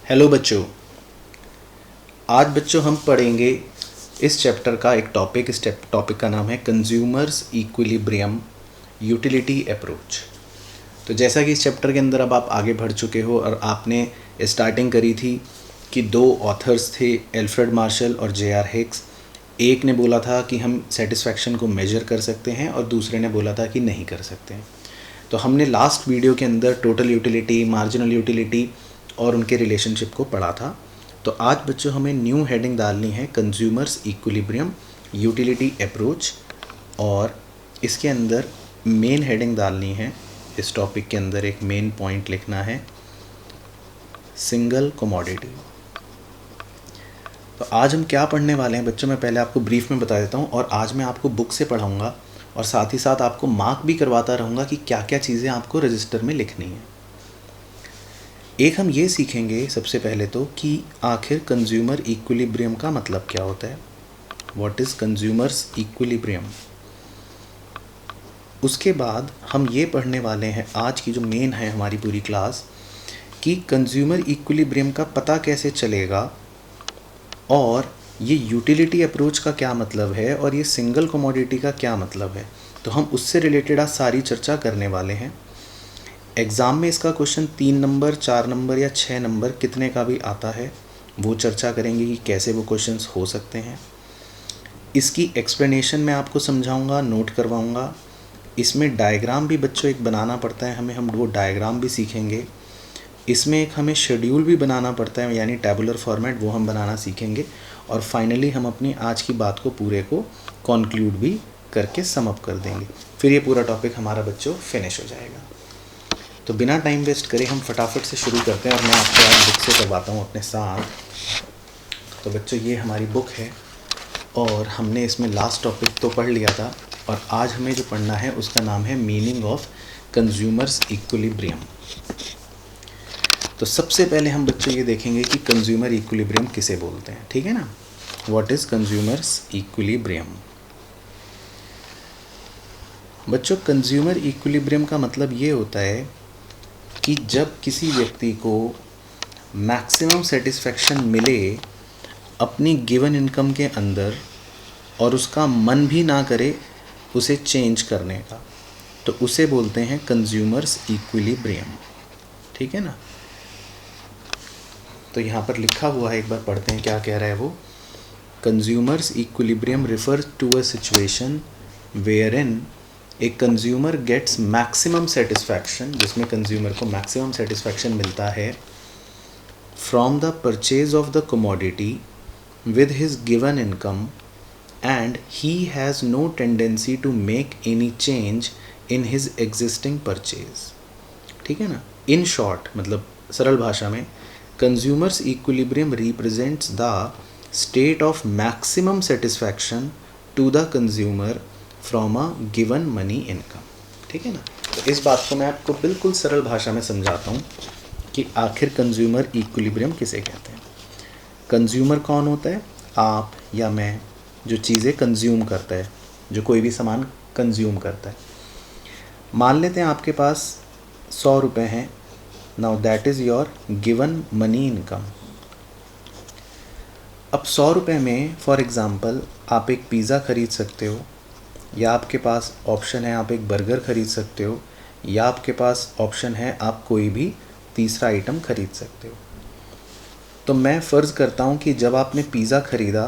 Hello बच्चों, आज बच्चों हम पढ़ेंगे इस चैप्टर का एक टॉपिक। इस टॉपिक का नाम है कंज्यूमर्स इक्विलिब्रियम यूटिलिटी अप्रोच। तो जैसा कि इस चैप्टर के अंदर अब आप आगे बढ़ चुके हो और आपने स्टार्टिंग करी थी कि दो ऑथर्स थे, एल्फ्रेड मार्शल और जे.आर. हिक्स। एक ने बोला था कि हम सेटिस्फैक्शन को मेजर कर सकते हैं और दूसरे ने बोला था कि नहीं कर सकते हैं। तो हमने लास्ट वीडियो के अंदर टोटल यूटिलिटी, मार्जिनल यूटिलिटी और उनके रिलेशनशिप को पढ़ा था। तो आज बच्चों हमें न्यू हेडिंग डालनी है कंज्यूमर्स इक्विलिब्रियम यूटिलिटी अप्रोच, और इसके अंदर मेन हेडिंग डालनी है। इस टॉपिक के अंदर एक मेन पॉइंट लिखना है, सिंगल कमोडिटी। तो आज हम क्या पढ़ने वाले हैं बच्चों, मैं पहले आपको ब्रीफ में बता देता हूँ। और आज मैं आपको बुक से पढ़ाऊँगा और साथ ही साथ आपको मार्क भी करवाता रहूँगा कि क्या क्या चीज़ें आपको रजिस्टर में लिखनी है। एक हम ये सीखेंगे सबसे पहले तो कि आखिर कंज्यूमर इक्विलिब्रियम का मतलब क्या होता है, व्हाट इज़ कंज्यूमर्स इक्विलिब्रियम। उसके बाद हम ये पढ़ने वाले हैं आज की जो मेन है हमारी पूरी क्लास, कि कंज्यूमर इक्विलिब्रियम का पता कैसे चलेगा और ये यूटिलिटी अप्रोच का क्या मतलब है और ये सिंगल कमोडिटी का क्या मतलब है। तो हम उससे रिलेटेड आज सारी चर्चा करने वाले हैं। एग्ज़ाम में इसका क्वेश्चन 3 नंबर, 4 नंबर या 6 नंबर कितने का भी आता है, वो चर्चा करेंगे कि कैसे वो क्वेश्चंस हो सकते हैं। इसकी एक्सप्लेनेशन मैं आपको समझाऊंगा, नोट करवाऊंगा। इसमें डायग्राम भी बच्चों एक बनाना पड़ता है हमें, हम वो डायग्राम भी सीखेंगे। इसमें एक हमें शेड्यूल भी बनाना पड़ता है, यानी टैबुलर फॉर्मेट, वो हम बनाना सीखेंगे। और फाइनली हम अपनी आज की बात को पूरे को कॉन्क्लूड भी करके सम अप कर देंगे। फिर ये पूरा टॉपिक हमारा बच्चों फिनिश हो जाएगा। तो बिना टाइम वेस्ट करे हम फटाफट से शुरू करते हैं और मैं आपको आज बुक से करवाता हूँ अपने साथ। तो बच्चों ये हमारी बुक है और हमने इसमें लास्ट टॉपिक तो पढ़ लिया था और आज हमें जो पढ़ना है उसका नाम है मीनिंग ऑफ कंज्यूमर्स इक्विलिब्रियम। तो सबसे पहले हम बच्चों ये देखेंगे कि कंज्यूमर इक्विलिब्रियम किसे बोलते हैं, ठीक है ना। What is consumers equilibrium. बच्चों कंज्यूमर इक्विलिब्रियम का मतलब ये होता है कि जब किसी व्यक्ति को मैक्सिमम सेटिस्फैक्शन मिले अपनी गिवन इनकम के अंदर और उसका मन भी ना करे उसे चेंज करने का, तो उसे बोलते हैं कंज्यूमर्स इक्विलिब्रियम, ठीक है ना। तो यहाँ पर लिखा हुआ है, एक बार पढ़ते हैं क्या कह रहा है वो। Consumers equilibrium refers to a situation wherein a consumer gets maximum satisfaction, जिसमें कंज्यूमर को मैक्सिमम सेटिस्फैक्शन मिलता है from the purchase of the commodity with his given income and he has no tendency to make any change in his existing purchase, ठीक है ना। In short, मतलब सरल भाषा में, consumers equilibrium represents the state of maximum satisfaction to the consumer from a given money income, ठीक है ना। तो इस बात को मैं आपको बिल्कुल सरल भाषा में समझाता हूँ कि आखिर कंज्यूमर इक्विलिब्रियम किसे कहते हैं। कंज्यूमर कौन होता है, आप या मैं, जो चीज़ें कंज्यूम करता है, जो कोई भी सामान कंज्यूम करता है। मान लेते हैं आपके पास 100 रुपये हैं, now that is your given money income. अब 100 रुपये में फॉर एग्ज़ाम्पल आप एक पिज़्ज़ा ख़रीद सकते हो, या आपके पास ऑप्शन है आप एक बर्गर ख़रीद सकते हो, या आपके पास ऑप्शन है आप कोई भी तीसरा आइटम ख़रीद सकते हो। तो मैं फ़र्ज़ करता हूँ कि जब आपने पिज़्ज़ा ख़रीदा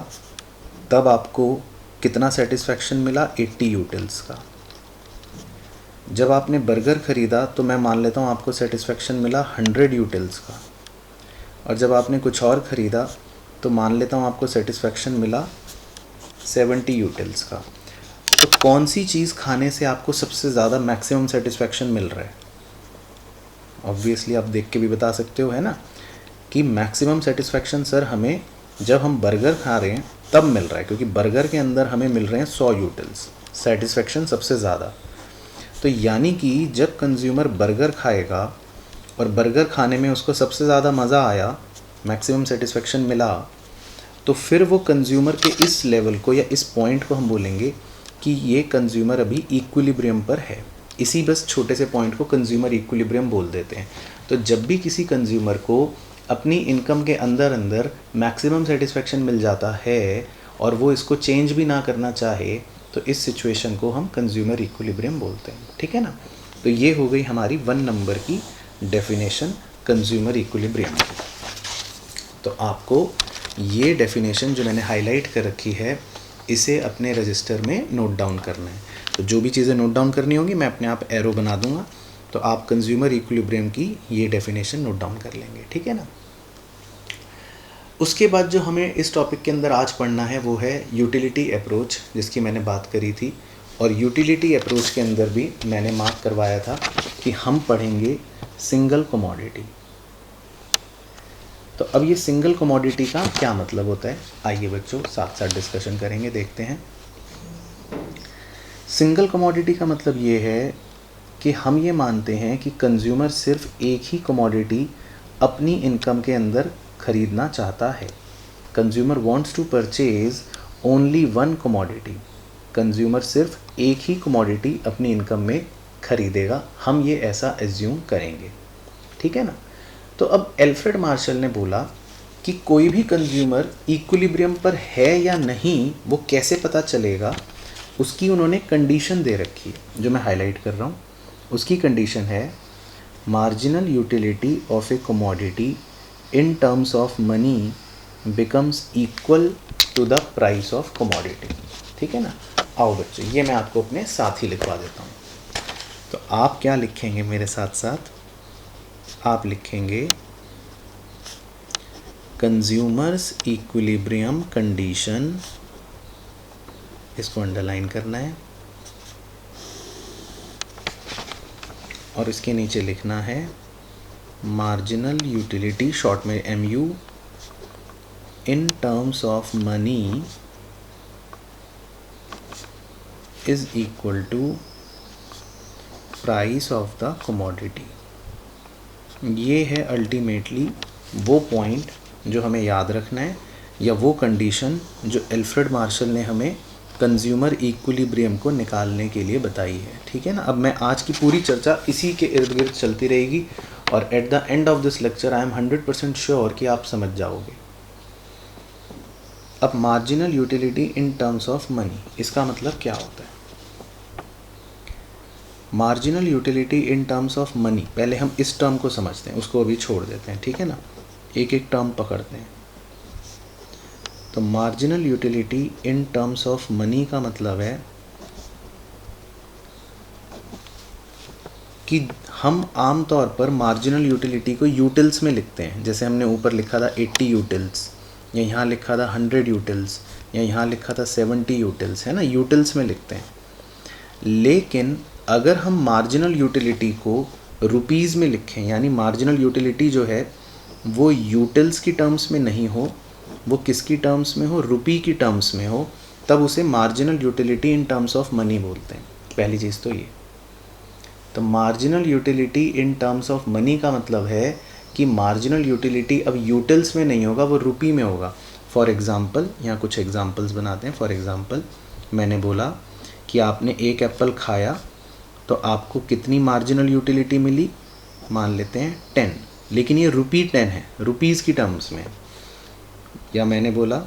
तब आपको कितना सेटिस्फैक्शन मिला, 80 यूटिल्स का। जब आपने बर्गर ख़रीदा तो मैं मान लेता हूँ आपको सेटिस्फैक्शन मिला 100 यूटिल्स का। और जब आपने कुछ और ख़रीदा तो मान लेता हूँ आपको सेटिस्फैक्शन मिला 70 यूटिल्स का। तो कौन सी चीज़ खाने से आपको सबसे ज़्यादा मैक्सिमम सेटिस्फैक्शन मिल रहा है। ऑब्वियसली आप देख के भी बता सकते हो, है ना, कि मैक्सिमम सेटिस्फैक्शन सर हमें जब हम बर्गर खा रहे हैं तब मिल रहा है, क्योंकि बर्गर के अंदर हमें मिल रहे हैं 100 यूटिल्स, सेटिस्फैक्शन सबसे ज़्यादा। तो यानी कि जब कंज्यूमर बर्गर खाएगा और बर्गर खाने में उसको सबसे ज़्यादा मज़ा आया, मैक्सिमम सेटिस्फैक्शन मिला, तो फिर वो कंज्यूमर के इस लेवल को या इस पॉइंट को हम बोलेंगे कि ये कंज्यूमर अभी इक्विलिब्रियम पर है। इसी बस छोटे से पॉइंट को कंज्यूमर इक्विलिब्रियम बोल देते हैं। तो जब भी किसी कंज्यूमर को अपनी इनकम के अंदर अंदर मैक्सिमम सेटिस्फेक्शन मिल जाता है और वो इसको चेंज भी ना करना चाहे, तो इस सिचुएशन को हम कंज्यूमर इक्विलिब्रियम बोलते हैं। ठीक है ना। तो ये हो गई हमारी 1 नंबर की डेफिनेशन कंज्यूमर इक्विलिब्रियम की। तो आपको ये डेफिनेशन जो मैंने हाईलाइट कर रखी है, इसे अपने रजिस्टर में नोट डाउन करना है। तो जो भी चीज़ें नोट डाउन करनी होगी मैं अपने आप एरो बना दूंगा, तो आप कंज्यूमर इक्विलिब्रियम की ये डेफिनेशन नोट डाउन कर लेंगे। ठीक है ना। उसके बाद जो हमें इस टॉपिक के अंदर आज पढ़ना है वो है यूटिलिटी अप्रोच, जिसकी मैंने बात करी थी। और यूटिलिटी अप्रोच के अंदर भी मैंने मार्क करवाया था कि हम पढ़ेंगे सिंगल कमोडिटी। तो अब ये सिंगल कमोडिटी का क्या मतलब होता है, आइए बच्चों साथ साथ डिस्कशन करेंगे, देखते हैं। सिंगल कमोडिटी का मतलब ये है कि हम ये मानते हैं कि कंज्यूमर सिर्फ एक ही कमोडिटी अपनी इनकम के अंदर खरीदना चाहता है। Consumer wants to purchase only one commodity. Consumer सिर्फ एक ही कमोडिटी अपनी इनकम में खरीदेगा, हम ये ऐसा एज्यूम करेंगे। ठीक है ना। तो अब एल्फ्रेड मार्शल ने बोला कि कोई भी कंज्यूमर इक्विलिब्रियम पर है या नहीं वो कैसे पता चलेगा, उसकी उन्होंने कंडीशन दे रखी है जो मैं हाईलाइट कर रहा हूँ। उसकी कंडीशन है marginal utility of a commodity in terms of money becomes equal to the price of commodity. ठीक है ना। आओ बच्चों ये मैं आपको अपने साथ ही लिखवा देता हूँ। तो आप क्या लिखेंगे मेरे साथ साथ, आप लिखेंगे कंज्यूमर्स इक्विलिब्रियम कंडीशन, इसको अंडरलाइन करना है और इसके नीचे लिखना है मार्जिनल यूटिलिटी, शॉर्ट में MU, in terms of money is equal to price of the commodity. ये है अल्टीमेटली वो पॉइंट जो हमें याद रखना है, या वो कंडीशन जो एल्फ्रेड मार्शल ने हमें कंज्यूमर इक्विलिब्रियम को निकालने के लिए बताई है। ठीक है ना। अब मैं आज की पूरी चर्चा इसी के इर्द गिर्द चलती रहेगी और at the end of this lecture I am 100% sure कि आप समझ जाओगे। अब marginal utility in terms of money, इसका मतलब क्या होता है। Marginal utility in terms of money, पहले हम इस टर्म को समझते हैं, उसको अभी छोड़ देते हैं। ठीक है ना। एक एक टर्म पकड़ते हैं। तो marginal utility in terms of money का मतलब है कि हम आम तौर पर मार्जिनल यूटिलिटी को यूटिल्स में लिखते हैं। जैसे हमने ऊपर लिखा था 80 यूटिल्स, या यहाँ लिखा था 100 यूटिल्स, या यहाँ लिखा था 70 यूटिल्स, है ना, यूटिल्स में लिखते हैं। लेकिन अगर हम मार्जिनल यूटिलिटी को रुपीज़ में लिखें, यानी मार्जिनल यूटिलिटी जो है वो यूटिल्स की टर्म्स में नहीं हो, वो किसकी टर्म्स में हो, रुपी की टर्म्स में हो, तब उसे marginal utility in terms of money बोलते हैं। पहली चीज़ तो ये। तो marginal utility in terms of money का मतलब है कि मार्जिनल यूटिलिटी अब यूटिल्स में नहीं होगा, वो रुपी में होगा। फॉर एग्ज़ाम्पल, यहाँ कुछ एग्जांपल्स बनाते हैं। फॉर एग्ज़ाम्पल मैंने बोला कि आपने एक एप्पल खाया तो आपको कितनी मार्जिनल यूटिलिटी मिली, मान लेते हैं 10, लेकिन ये रुपी 10 है, रुपीज़ की टर्म्स में। या मैंने बोला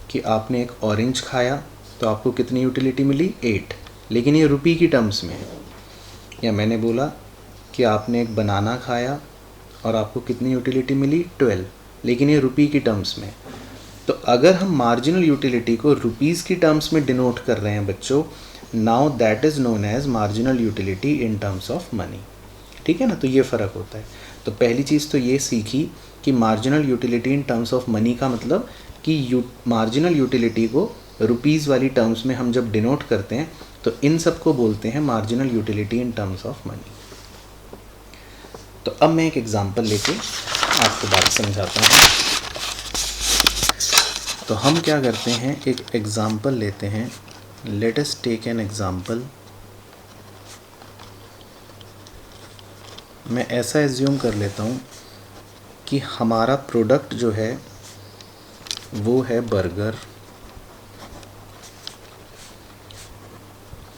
कि आपने एक ऑरेंज खाया तो आपको कितनी यूटिलिटी मिली 8, लेकिन ये रुपी की टर्म्स में है। या मैंने बोला कि आपने एक बनाना खाया और आपको कितनी यूटिलिटी मिली 12, लेकिन ये रुपी की टर्म्स में। तो अगर हम मार्जिनल यूटिलिटी को रुपीज़ की टर्म्स में डिनोट कर रहे हैं बच्चों, now that is known as marginal utility in terms of money. ठीक है ना। तो ये फ़र्क होता है। तो पहली चीज़ तो ये सीखी कि marginal utility in terms of money का मतलब कि मार्जिनल यूटिलिटी को रुपीज़ वाली टर्म्स में हम जब डिनोट करते हैं तो इन सब को बोलते हैं marginal utility in terms of money. तो अब मैं एक एग्जांपल लेके आपको बात समझाता हूँ। तो हम क्या करते हैं, एक एग्जांपल लेते हैं। Let us take an example. मैं ऐसा एज्यूम कर लेता हूँ कि हमारा प्रोडक्ट जो है वो है बर्गर,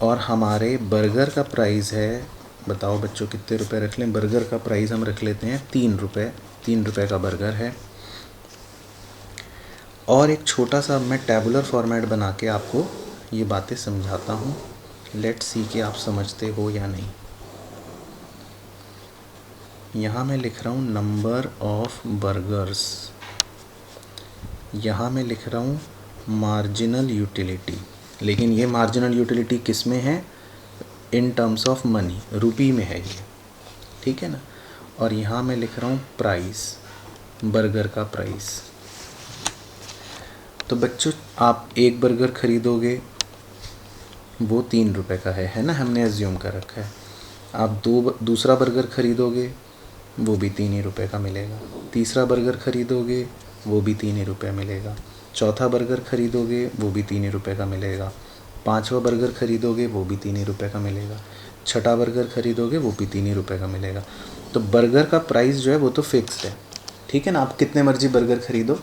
और हमारे बर्गर का प्राइस है, बताओ बच्चों कितने रुपए रख लें। बर्गर का प्राइस हम रख लेते हैं 3 रुपये, ₹3 का बर्गर है। और एक छोटा सा मैं टैबुलर फॉर्मेट बना के आपको ये बातें समझाता हूँ, लेट्स सी कि आप समझते हो या नहीं। यहाँ मैं लिख रहा हूँ नंबर ऑफ बर्गर्स, यहाँ मैं लिख रहा हूँ मार्जिनल यूटिलिटी, लेकिन ये मार्जिनल यूटिलिटी किस में है? इन टर्म्स ऑफ मनी, रुपी में है ये, ठीक है ना। और यहाँ मैं लिख रहा हूँ प्राइस, बर्गर का प्राइस। तो बच्चों आप एक बर्गर ख़रीदोगे वो ₹3 का है ना, हमने एज्यूम कर रखा है। आप दूसरा बर्गर ख़रीदोगे वो भी ₹3 का मिलेगा। तीसरा बर्गर ख़रीदोगे वो भी ₹3 मिलेगा। चौथा बर्गर ख़रीदोगे वो भी ₹3 का मिलेगा। पांचवा बर्गर ख़रीदोगे वो भी ₹3 का मिलेगा। छठा बर्गर ख़रीदोगे वो भी ₹3 का मिलेगा। तो बर्गर का प्राइस जो है वो तो फिक्स्ड है, ठीक है ना। आप कितने मर्जी बर्गर ख़रीदो,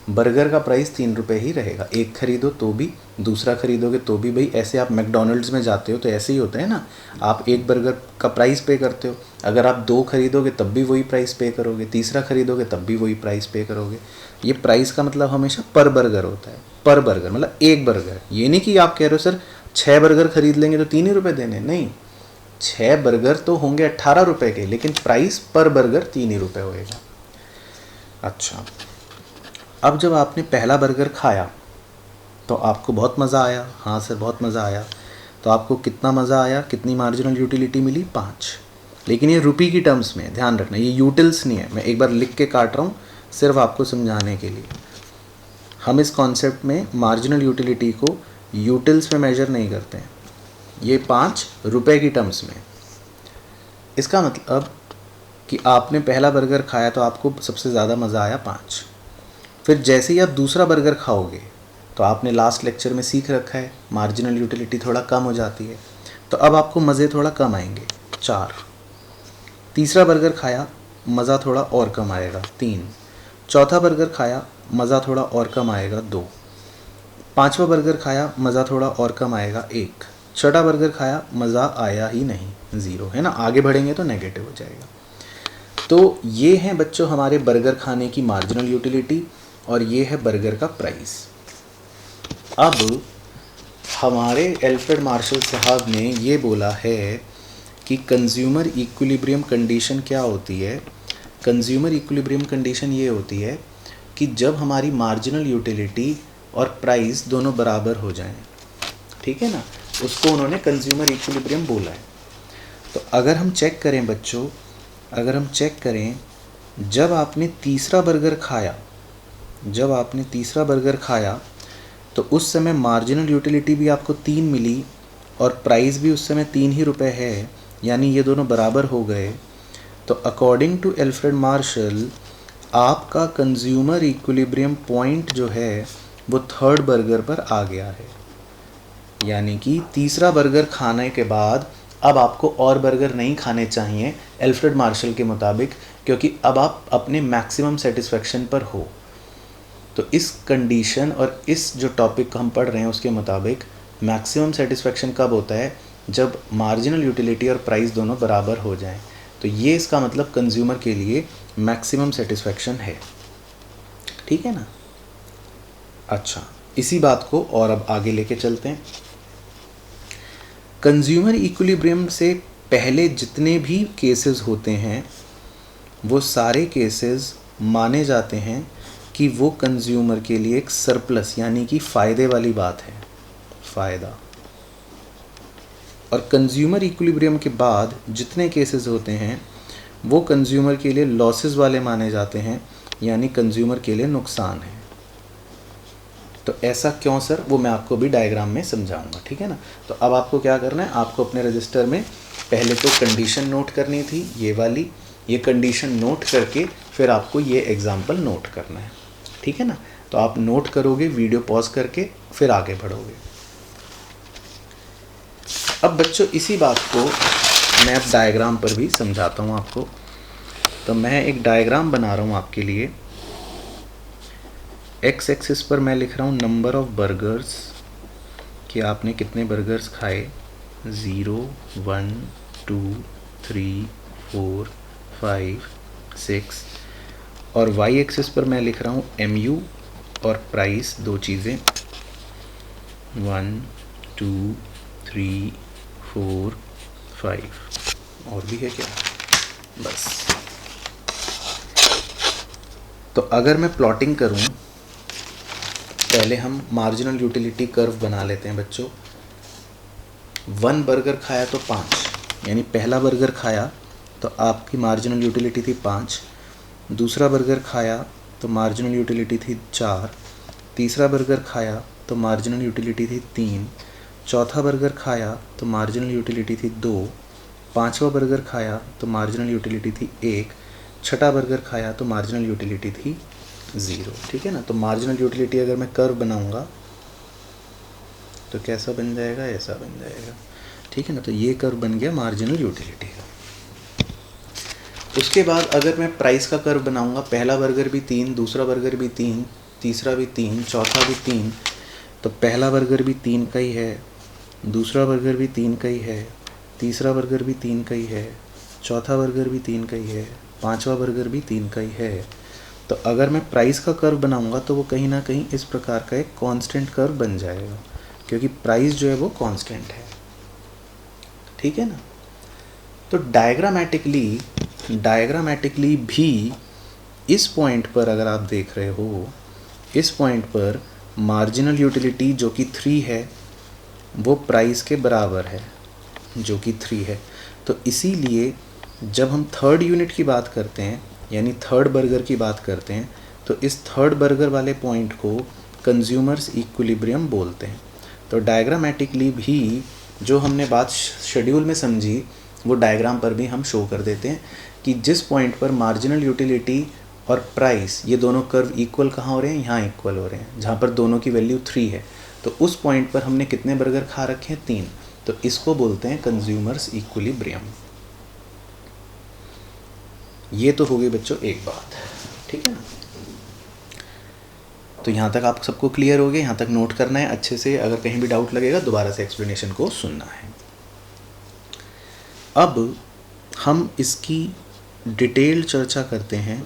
बर्गर का प्राइस ₹3 ही रहेगा। एक ख़रीदो तो भी, दूसरा ख़रीदोगे तो भी। भाई ऐसे आप मैकडॉनल्ड्स में जाते हो तो ऐसे ही होता है ना, आप एक बर्गर का प्राइस पे करते हो, अगर आप 2 खरीदोगे तब भी वही प्राइस पे करोगे, तीसरा खरीदोगे तब भी वही प्राइस पे करोगे। ये प्राइस का मतलब हमेशा पर बर्गर होता है, पर बर्गर मतलब एक बर्गर। ये नहीं कि आप कह रहे हो सर 6 बर्गर खरीद लेंगे तो ₹3 देने, नहीं, 6 बर्गर तो होंगे ₹18 के, लेकिन प्राइस पर बर्गर ₹3 होएगा। अच्छा, अब जब आपने पहला बर्गर खाया तो आपको बहुत मज़ा आया, हाँ सर बहुत मज़ा आया। तो आपको कितना मज़ा आया, कितनी मार्जिनल यूटिलिटी मिली? 5। लेकिन ये रुपी की टर्म्स में, ध्यान रखना ये यूटिल्स नहीं है, मैं एक बार लिख के काट रहा हूँ सिर्फ आपको समझाने के लिए। हम इस कॉन्सेप्ट में मार्जिनल यूटिलिटी को यूटिल्स में मेजर नहीं करते हैं, ये ₹5 की टर्म्स में। इसका मतलब कि आपने पहला बर्गर खाया तो आपको सबसे ज़्यादा मज़ा आया 5। फिर जैसे ही आप दूसरा बर्गर खाओगे तो आपने लास्ट लेक्चर में सीख रखा है मार्जिनल यूटिलिटी थोड़ा कम हो जाती है, तो अब आपको मज़े थोड़ा कम आएंगे, 4। तीसरा बर्गर खाया, मज़ा थोड़ा और कम आएगा, 3। चौथा बर्गर खाया, मज़ा थोड़ा और कम आएगा, 2। पांचवा बर्गर खाया, मज़ा थोड़ा और कम आएगा, 1। छठा बर्गर खाया, मज़ा आया ही नहीं, 0, है ना। आगे बढ़ेंगे तो नेगेटिव हो जाएगा। तो ये हैं बच्चों हमारे बर्गर खाने की मार्जिनल यूटिलिटी, और ये है बर्गर का प्राइस। अब हमारे एल्फ्रेड मार्शल साहब ने ये बोला है कि कंज्यूमर इक्विलिब्रियम कंडीशन क्या होती है। कंज्यूमर इक्विलिब्रियम कंडीशन ये होती है कि जब हमारी मार्जिनल यूटिलिटी और प्राइस दोनों बराबर हो जाएं, ठीक है ना, उसको उन्होंने कंज्यूमर इक्विलिब्रियम बोला है। तो अगर हम चेक करें बच्चों, अगर हम चेक करें, जब आपने तीसरा बर्गर खाया तो उस समय मार्जिनल यूटिलिटी भी आपको 3 मिली और प्राइस भी उस समय ₹3 ही है, यानी ये दोनों बराबर हो गए। तो अकॉर्डिंग टू एल्फ्रेड मार्शल आपका कंज्यूमर इक्विलिब्रियम पॉइंट जो है वो थर्ड बर्गर पर आ गया है, यानी कि तीसरा बर्गर खाने के बाद अब आपको और बर्गर नहीं खाने चाहिए एल्फ्रेड मार्शल के मुताबिक, क्योंकि अब आप अपने मैक्सिमम सेटिस्फेक्शन पर हो। तो इस कंडीशन और इस जो टॉपिक हम पढ़ रहे हैं उसके मुताबिक मैक्सिमम सेटिस्फेक्शन कब होता है? जब मार्जिनल यूटिलिटी और प्राइस दोनों बराबर हो जाएं। तो ये इसका मतलब कंज्यूमर के लिए मैक्सिमम सेटिस्फेक्शन है, ठीक है ना। अच्छा, इसी बात को और अब आगे लेके चलते हैं। कंज्यूमर इक्विलिब्रियम से पहले जितने भी केसेस होते हैं वो सारे केसेस माने जाते हैं कि वो कंज्यूमर के लिए एक सरप्लस यानी कि फ़ायदे वाली बात है, फ़ायदा। और कंज्यूमर इक्विलिब्रियम के बाद जितने केसेस होते हैं वो कंज्यूमर के लिए लॉसेस वाले माने जाते हैं, यानी कंज्यूमर के लिए नुकसान है। तो ऐसा क्यों सर, वो मैं आपको भी डायग्राम में समझाऊंगा, ठीक है ना। तो अब आपको क्या करना है, आपको अपने रजिस्टर में पहले तो कंडीशन नोट करनी थी ये वाली, ये कंडीशन नोट करके फिर आपको ये एग्जाम्पल नोट करना है, ठीक है ना। तो आप नोट करोगे, वीडियो पॉज करके फिर आगे बढ़ोगे। अब बच्चों इसी बात को मैं अब डायग्राम पर भी समझाता हूँ आपको। तो मैं एक डायग्राम बना रहा हूँ आपके लिए। एक्स एक्सिस पर मैं लिख रहा हूँ नंबर ऑफ बर्गर्स, कि आपने कितने बर्गर्स खाए, 0 1 2 3 4 5 6। और वाई एक्सिस पर मैं लिख रहा हूँ MU और प्राइस, दो चीज़ें 1 2 3 4 5 और भी है क्या, बस। तो अगर मैं प्लॉटिंग करूं, पहले हम मार्जिनल यूटिलिटी कर्व बना लेते हैं बच्चों। 1 बर्गर खाया तो 5, यानी पहला बर्गर खाया तो आपकी मार्जिनल यूटिलिटी थी 5, दूसरा बर्गर खाया तो मार्जिनल यूटिलिटी थी 4, तीसरा बर्गर खाया तो मार्जिनल यूटिलिटी थी 3, चौथा बर्गर खाया तो मार्जिनल यूटिलिटी थी 2, पांचवा बर्गर खाया तो मार्जिनल यूटिलिटी थी 1, छठा बर्गर खाया तो मार्जिनल यूटिलिटी थी 0। ठीक है ना। तो मार्जिनल यूटिलिटी अगर मैं कर्व बनाऊंगा तो कैसा बन जाएगा, ऐसा बन जाएगा। ठीक है ना। तो ये कर्व बन गया मार्जिनल यूटिलिटी का। उसके बाद अगर मैं प्राइस का कर्व बनाऊंगा, पहला बर्गर भी 3, दूसरा बर्गर भी 3, तीसरा भी 3, चौथा भी 3, तो पहला बर्गर भी 3 का ही है, दूसरा बर्गर भी 3 का ही है, तीसरा बर्गर भी 3 का ही है, चौथा बर्गर भी 3 का ही है, पांचवा बर्गर भी 3 का ही है। तो अगर मैं प्राइस का कर्व बनाऊंगा तो वो कहीं ना कहीं इस प्रकार का एक कांस्टेंट कर्व बन जाएगा, क्योंकि प्राइस जो है वो कांस्टेंट है। ठीक है ना। तो डायग्रामेटिकली भी इस पॉइंट पर अगर आप देख रहे हो, इस पॉइंट पर मार्जिनल यूटिलिटी जो कि 3 है वो प्राइस के बराबर है, जो कि 3 है। तो इसीलिए जब हम थर्ड यूनिट की बात करते हैं, यानी थर्ड बर्गर की बात करते हैं, तो इस थर्ड बर्गर वाले पॉइंट को कंज्यूमर्स इक्विलिब्रियम बोलते हैं। तो डायग्रामेटिकली भी जो हमने बात शेड्यूल में समझी वो डायग्राम पर भी हम शो कर देते हैं कि जिस पॉइंट पर मार्जिनल यूटिलिटी और प्राइस ये दोनों कर्व इक्वल कहाँ हो रहे हैं, यहाँ इक्वल हो रहे हैं, जहाँ पर दोनों की वैल्यू 3 है। तो उस पॉइंट पर हमने कितने बर्गर खा रखे हैं, 3। तो इसको बोलते हैं कंज्यूमर्स इक्विलिब्रियम। ये तो हो गई बच्चों एक बात। ठीक है ना। तो यहाँ तक आप सबको क्लियर हो गया, यहाँ तक नोट करना है अच्छे से, अगर कहीं भी डाउट लगेगा दोबारा से एक्सप्लेनेशन को सुनना है। अब हम इसकी डिटेल चर्चा करते हैं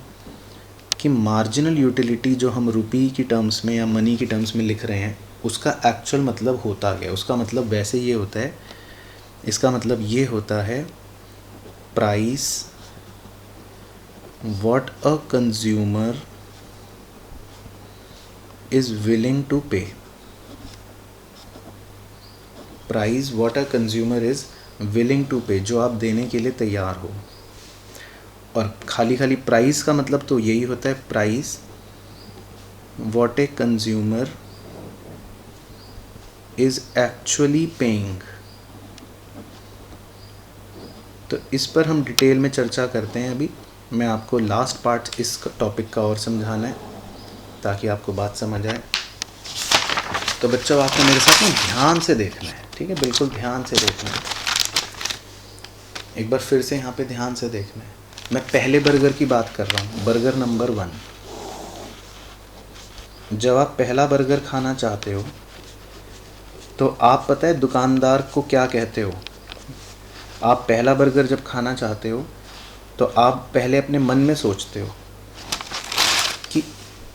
कि मार्जिनल यूटिलिटी जो हम रुपी की टर्म्स में या मनी की टर्म्स में लिख रहे हैं उसका एक्चुअल मतलब होता क्या है। उसका मतलब वैसे ये होता है, इसका मतलब ये होता है price what a consumer is willing to pay. Price what a consumer is willing to pay, जो आप देने के लिए तैयार हो। और खाली प्राइस का मतलब तो यही होता है, price what a consumer is actually paying. तो इस पर हम डिटेल में चर्चा करते हैं। अभी मैं आपको लास्ट पार्ट इस टॉपिक का और समझाना है ताकि आपको बात समझ आए। तो बच्चों आपको मेरे साथ में ध्यान से देखना है, ठीक है, बिल्कुल ध्यान से देखना है। एक बार फिर से यहाँ पे ध्यान से देखना है। मैं पहले बर्गर की बात कर रहा हूँ, बर्गर नंबर 1। जब आप पहला बर्गर खाना चाहते हो तो आप पता है दुकानदार को क्या कहते हो। आप पहला बर्गर जब खाना चाहते हो तो आप पहले अपने मन में सोचते हो कि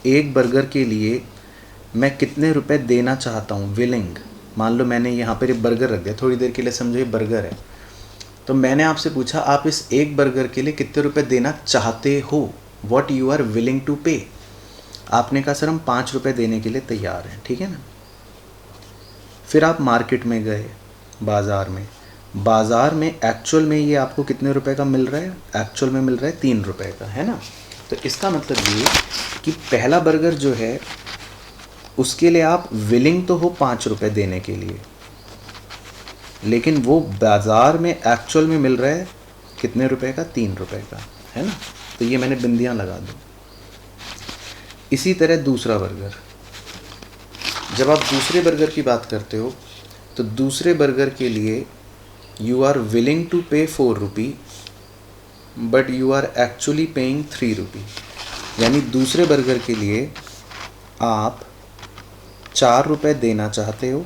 एक बर्गर के लिए मैं कितने रुपए देना चाहता हूँ, विलिंग। मान लो मैंने यहाँ पर एक बर्गर रख दिया, थोड़ी देर के लिए समझो ये बर्गर है, तो मैंने आपसे पूछा आप इस एक बर्गर के लिए कितने रुपए देना चाहते हो, what you are willing to pay. आपने कहा सर हम 5 रुपये देने के लिए तैयार हैं, ठीक है ना। फिर आप मार्केट में गए, बाज़ार में एक्चुअल में ये आपको कितने रुपए का मिल रहा है, एक्चुअल में मिल रहा है 3 रुपये का, है ना। तो इसका मतलब ये कि पहला बर्गर जो है उसके लिए आप विलिंग तो हो 5 रुपये देने के लिए, लेकिन वो बाज़ार में एक्चुअल में मिल रहा है कितने रुपए का, 3 रुपये का, है ना। तो ये मैंने बिंदियाँ लगा दूँ। इसी तरह दूसरा बर्गर, जब आप दूसरे बर्गर की बात करते हो तो दूसरे बर्गर के लिए you are willing to pay 4 rupee but you are actually paying 3 rupee. यानी दूसरे बर्गर के लिए आप 4 रुपये देना चाहते हो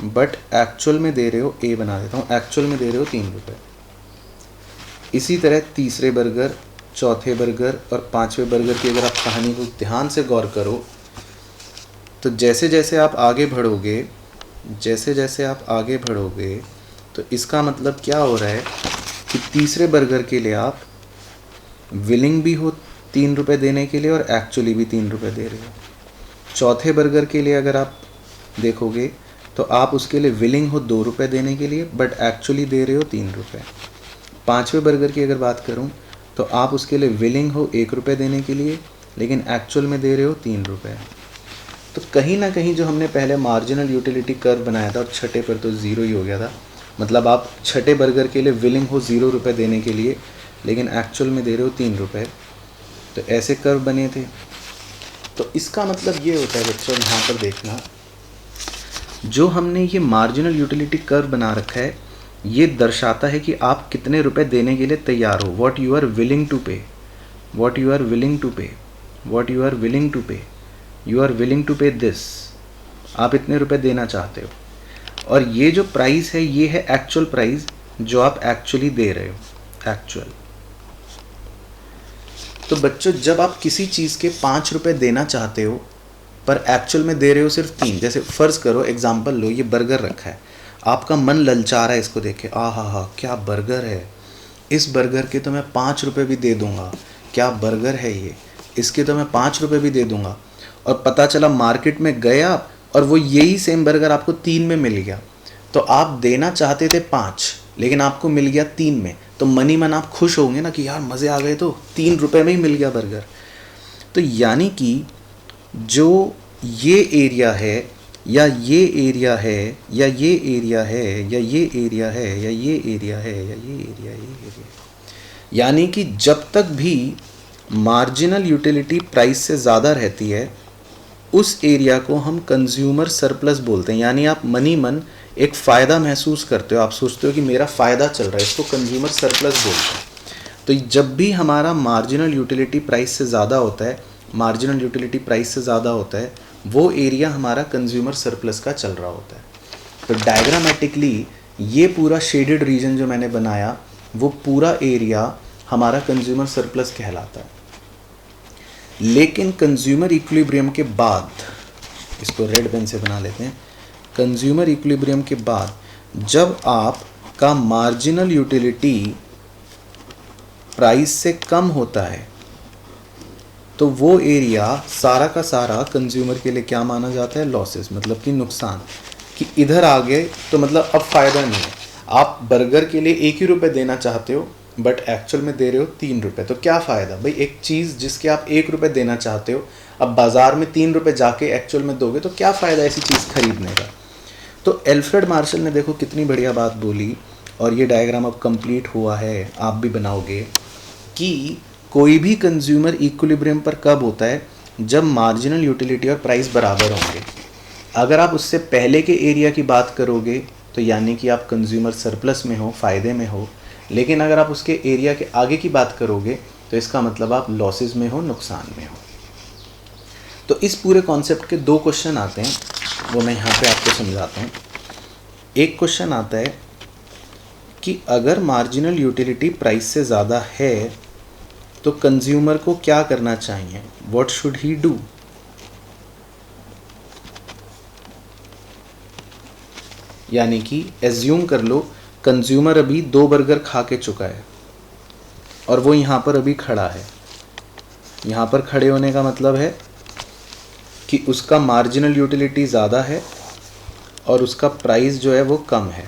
बट एक्चुअल में दे रहे हो, ए बना देता हूँ, एक्चुअल में दे रहे हो 3 रुपये। इसी तरह तीसरे बर्गर चौथे बर्गर और पांचवें बर्गर की अगर आप कहानी को ध्यान से गौर करो तो जैसे जैसे आप आगे बढ़ोगे तो इसका मतलब क्या हो रहा है कि तीसरे बर्गर के लिए आप विलिंग भी हो 3 रुपये देने के लिए और एक्चुअली भी 3 रुपये दे रहे हो। चौथे बर्गर के लिए अगर आप देखोगे तो आप उसके लिए विलिंग हो 2 रुपये देने के लिए बट एक्चुअली दे रहे हो 3 रुपये। पांचवें बर्गर की अगर बात करूं तो आप उसके लिए विलिंग हो 1 रुपये देने के लिए लेकिन एक्चुअल में दे रहे हो 3 रुपये। तो कहीं ना कहीं जो हमने पहले मार्जिनल यूटिलिटी कर्व बनाया था और छठे पर तो ज़ीरो ही हो गया था, मतलब आप छठे बर्गर के लिए विलिंग हो 0 रुपये देने के लिए लेकिन एक्चुअल में दे रहे हो 3 रुपये, तो ऐसे कर्व बने थे। तो इसका मतलब ये होता है बच्चों, यहाँ पर देखना, जो हमने ये मार्जिनल यूटिलिटी कर्व बना रखा है ये दर्शाता है कि आप कितने रुपए देने के लिए तैयार हो, what you are willing to pay, what you are willing to pay, what you are willing to pay, you are willing to pay this, आप इतने रुपए देना चाहते हो। और ये जो प्राइस है ये है एक्चुअल प्राइस जो आप एक्चुअली दे रहे हो, एक्चुअल। तो बच्चों जब आप किसी चीज़ के 5 रुपए देना चाहते हो पर एक्चुअल में दे रहे हो सिर्फ 3, जैसे फ़र्ज़ करो एग्जांपल लो, ये बर्गर रखा है, आपका मन ललचा रहा है इसको देख के, आ हा क्या बर्गर है, इस बर्गर के तो मैं 5 रुपये भी दे दूंगा, क्या बर्गर है ये, इसके तो मैं 5 रुपये भी दे दूंगा। और पता चला मार्केट में गया और वो यही सेम बर्गर आपको 3 में मिल गया, तो आप देना चाहते थे 5 लेकिन आपको मिल गया 3 में, तो मनी मन आप खुश होंगे ना कि यार मज़े आ गए, तो 3 रुपये में ही मिल गया बर्गर। तो यानी कि जो ये एरिया है या ये एरिया है या ये एरिया है या ये एरिया है या ये एरिया है या ये एरिया है, यानी कि जब तक भी मार्जिनल यूटिलिटी प्राइस से ज़्यादा रहती है उस एरिया को हम कंज्यूमर सरप्लस बोलते हैं। यानी आप मनी मन एक फ़ायदा महसूस करते हो, आप सोचते हो कि मेरा फ़ायदा चल रहा है, इसको कंज्यूमर सरप्लस बोलते हैं। तो जब भी हमारा मार्जिनल यूटिलिटी प्राइस से ज़्यादा होता है, मार्जिनल यूटिलिटी प्राइस से ज़्यादा होता है, वो एरिया हमारा कंज्यूमर सरप्लस का चल रहा होता है। तो डायग्रामेटिकली ये पूरा शेडेड रीजन जो मैंने बनाया वो पूरा एरिया हमारा कंज्यूमर सरप्लस कहलाता है। लेकिन कंज्यूमर इक्विलिब्रियम के बाद, इसको रेड पेन से बना लेते हैं, कंज्यूमर इक्विलिब्रियम के बाद जब आपका मार्जिनल यूटिलिटी प्राइस से कम होता है तो वो एरिया सारा का सारा कंज्यूमर के लिए क्या माना जाता है, लॉसेस, मतलब कि नुकसान, कि इधर आ गए तो मतलब अब फ़ायदा नहीं है। आप बर्गर के लिए 1 ही रुपये देना चाहते हो बट एक्चुअल में दे रहे हो 3 रुपये, तो क्या फ़ायदा भाई, एक चीज़ जिसके आप 1 रुपये देना चाहते हो अब बाज़ार में 3 रुपये जाके एक्चुअल में दोगे तो क्या फ़ायदा ऐसी चीज़ खरीदने का। तो एल्फ्रेड मार्शल ने देखो कितनी बढ़िया बात बोली, और ये डायग्राम अब कंप्लीट हुआ है, आप भी बनाओगे, कि कोई भी कंज्यूमर इक्विलिब्रियम पर कब होता है, जब मार्जिनल यूटिलिटी और प्राइस बराबर होंगे। अगर आप उससे पहले के एरिया की बात करोगे तो यानी कि आप कंज्यूमर सरप्लस में हो, फ़ायदे में हो, लेकिन अगर आप उसके एरिया के आगे की बात करोगे तो इसका मतलब आप लॉसेस में हो, नुकसान में हो। तो इस पूरे कॉन्सेप्ट के 2 क्वेश्चन आते हैं, वो मैं यहाँ पे आपको समझाता हूँ। एक क्वेश्चन आता है कि अगर मार्जिनल यूटिलिटी प्राइस से ज़्यादा है तो कंज्यूमर को क्या करना चाहिए, व्हाट शुड ही डू। यानी कि एज्यूम कर लो कंज्यूमर अभी 2 बर्गर खा के चुका है और वो यहाँ पर अभी खड़ा है। यहाँ पर खड़े होने का मतलब है कि उसका मार्जिनल यूटिलिटी ज़्यादा है और उसका प्राइस जो है वो कम है।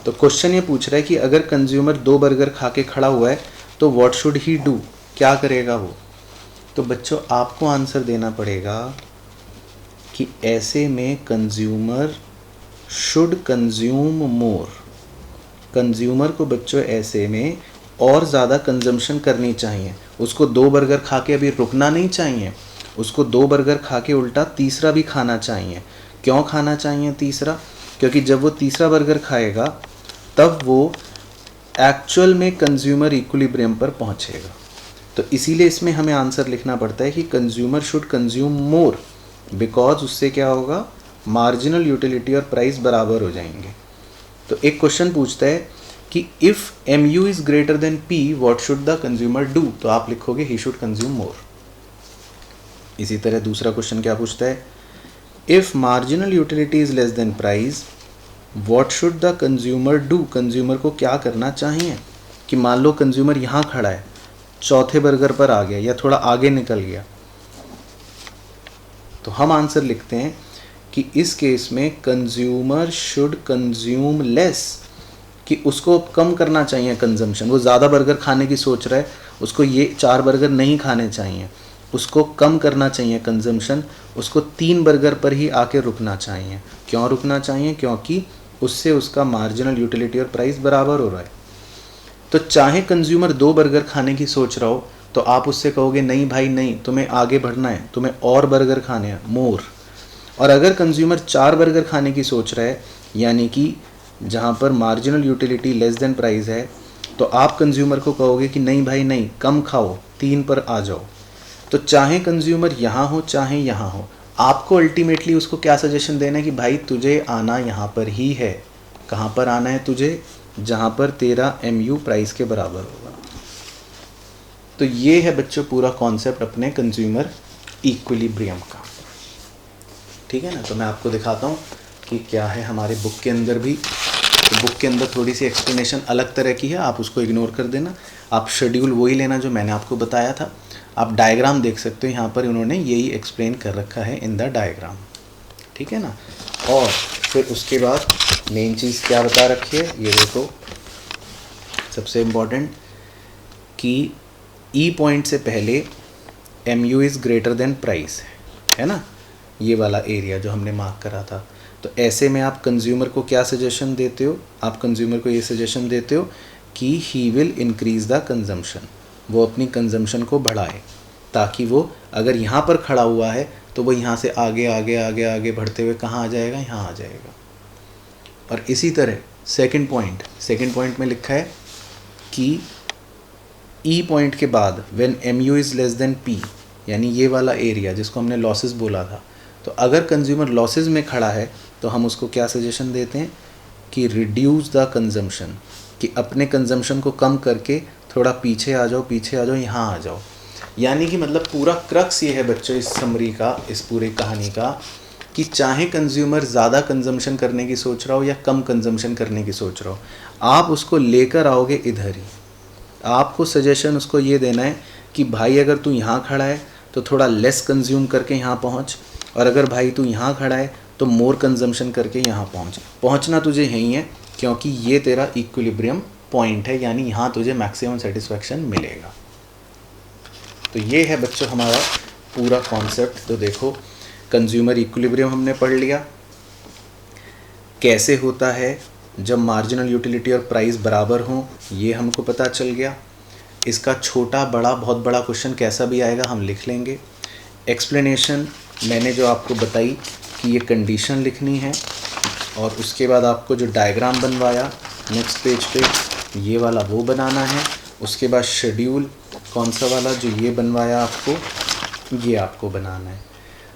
तो क्वेश्चन ये पूछ रहा है कि अगर कंज्यूमर 2 बर्गर खा के खड़ा हुआ है तो व्हाट शुड ही डू, क्या करेगा वो। तो बच्चों आपको आंसर देना पड़ेगा कि ऐसे में consumer should consume more. Consumer को बच्चों ऐसे में और ज़्यादा कंजम्पशन करनी चाहिए, उसको 2 बर्गर खा के अभी रुकना नहीं चाहिए, उसको 2 बर्गर खा के उल्टा तीसरा भी खाना चाहिए। क्यों खाना चाहिए तीसरा, क्योंकि जब वो तीसरा बर्गर खाएगा तब वो एक्चुअल में कंज्यूमर इक्विलिब्रियम पर पहुंचेगा। तो इसीलिए इसमें हमें आंसर लिखना पड़ता है कि consumer should consume more, because उससे क्या होगा, मार्जिनल यूटिलिटी और प्राइस बराबर हो जाएंगे। तो एक क्वेश्चन पूछता है कि if M U is greater than P what should the consumer do, तो आप लिखोगे ही शुड कंज्यूम मोर। इसी तरह दूसरा क्वेश्चन क्या पूछता है, if marginal utility is less than price what should the consumer do, consumer को क्या करना चाहिए। कि मान लो कंज्यूमर यहाँ खड़ा है, चौथे बर्गर पर आ गया या थोड़ा आगे निकल गया, तो हम आंसर लिखते हैं कि इस केस में कंज्यूमर शुड कंज्यूम लेस, कि उसको कम करना चाहिए कंजम्पशन। वो ज़्यादा बर्गर खाने की सोच रहा है, उसको ये 4 बर्गर नहीं खाने चाहिए, उसको कम करना चाहिए कंजम्पशन, उसको 3 बर्गर पर ही आके रुकना चाहिए। क्यों रुकना चाहिए? क्योंकि उससे उसका मार्जिनल यूटिलिटी और प्राइस बराबर हो रहा है। तो चाहे कंज्यूमर 2 बर्गर खाने की सोच रहा हो तो आप उससे कहोगे नहीं भाई नहीं, तुम्हें आगे बढ़ना है, तुम्हें और बर्गर खाने हैं, मोर। और अगर कंज्यूमर 4 बर्गर खाने की सोच रहा है, यानी कि जहाँ पर marginal utility less than price है, तो आप कंज्यूमर को कहोगे कि नहीं भाई नहीं, कम खाओ, 3 पर आ जाओ। तो चाहे कंज्यूमर यहाँ हो चाहे यहाँ हो, आपको अल्टीमेटली उसको क्या सजेशन देना है कि भाई तुझे आना यहाँ पर ही है। कहाँ पर आना है तुझे? जहाँ पर तेरा MU प्राइस के बराबर होगा। तो ये है बच्चों पूरा कॉन्सेप्ट अपने कंज्यूमर इक्विलिब्रियम का। ठीक है ना। तो मैं आपको दिखाता हूँ कि क्या है हमारे बुक के अंदर भी। तो बुक के अंदर थोड़ी सी एक्सप्लेनेशन अलग तरह की है, आप उसको इग्नोर कर देना। आप शेड्यूल वही लेना जो मैंने आपको बताया था। आप डायग्राम देख सकते हो, यहाँ पर इन्होंने यही एक्सप्लेन कर रखा है इन द डायग्राम। ठीक है ना। और फिर उसके बाद मेन चीज़ क्या बता रखी है, ये देखो सबसे इम्पॉर्टेंट कि ई पॉइंट से पहले MU is greater then price है ना, ये वाला एरिया जो हमने मार्क करा था। तो ऐसे में आप कंज्यूमर को क्या सजेशन देते हो? आप कंज्यूमर को ये सजेशन देते हो कि he will increase the consumption, वो अपनी कंजम्पशन को बढ़ाए, ताकि वो अगर यहाँ पर खड़ा हुआ है तो वो यहाँ से आगे आगे आगे आगे बढ़ते हुए कहाँ आ जाएगा? यहाँ आ जाएगा। और इसी तरह सेकंड पॉइंट में लिखा है कि ई पॉइंट के बाद when MU is less than P, यानी ये वाला एरिया जिसको हमने लॉसेस बोला था, तो अगर कंज्यूमर लॉसेस में खड़ा है तो हम उसको क्या सजेशन देते हैं कि रिड्यूस द कंजम्पशन, कि अपने कंजम्पशन को कम करके थोड़ा पीछे आ जाओ, यहाँ आ जाओ। यानी कि मतलब पूरा क्रक्स ये है बच्चों इस समरी का, इस पूरी कहानी का, कि चाहे कंज्यूमर ज़्यादा कंजम्पशन करने की सोच रहा हो या कम कंजम्पशन करने की सोच रहा हो, आप उसको लेकर आओगे इधर ही। आपको सजेशन उसको ये देना है कि भाई अगर तू यहाँ खड़ा है तो थोड़ा लेस कंज्यूम करके यहाँ पहुँच, और अगर भाई तू यहाँ खड़ा है तो मोर कंजम्पशन करके यहाँ पहुँचना तुझे यहीं है, क्योंकि ये तेरा इक्विलिब्रियम पॉइंट है, यानी यहाँ तुझे मैक्सिमम सेटिस्फैक्शन मिलेगा। तो ये है बच्चों हमारा पूरा कॉन्सेप्ट। तो देखो कंज्यूमर इक्विलिब्रियम हमने पढ़ लिया, कैसे होता है जब मार्जिनल यूटिलिटी और प्राइस बराबर हों, ये हमको पता चल गया। इसका छोटा बड़ा बहुत बड़ा क्वेश्चन कैसा भी आएगा हम लिख लेंगे। एक्सप्लेनेशन मैंने जो आपको बताई कि ये कंडीशन लिखनी है, और उसके बाद आपको जो डायग्राम बनवाया नेक्स्ट पेज पे ये वाला वो बनाना है। उसके बाद शेड्यूल कौन सा वाला जो ये बनवाया आपको, ये आपको बनाना है।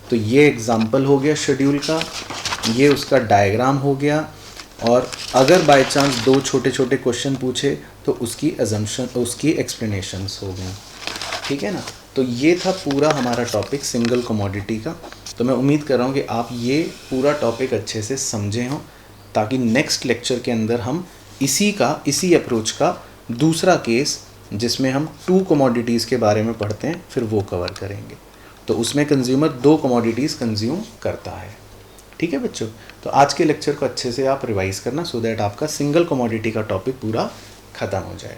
तो ये एग्जाम्पल हो गया शेड्यूल का, ये उसका डायग्राम हो गया। और अगर बाय चांस 2 छोटे छोटे क्वेश्चन पूछे तो उसकी अजम्पशन, उसकी एक्सप्लेनेशंस हो गई। ठीक है ना। तो ये था पूरा हमारा टॉपिक सिंगल कमोडिटी का। तो मैं उम्मीद कर रहा हूँ कि आप ये पूरा टॉपिक अच्छे से समझे हों, ताकि नेक्स्ट लेक्चर के अंदर हम इसी अप्रोच का दूसरा केस जिसमें हम 2 कमोडिटीज़ के बारे में पढ़ते हैं फिर वो कवर करेंगे। तो उसमें कंज्यूमर 2 कमोडिटीज़ कंज्यूम करता है। ठीक है बच्चों। तो आज के लेक्चर को अच्छे से आप रिवाइज़ करना, सो दैट आपका सिंगल कमोडिटी का टॉपिक पूरा ख़त्म हो जाए।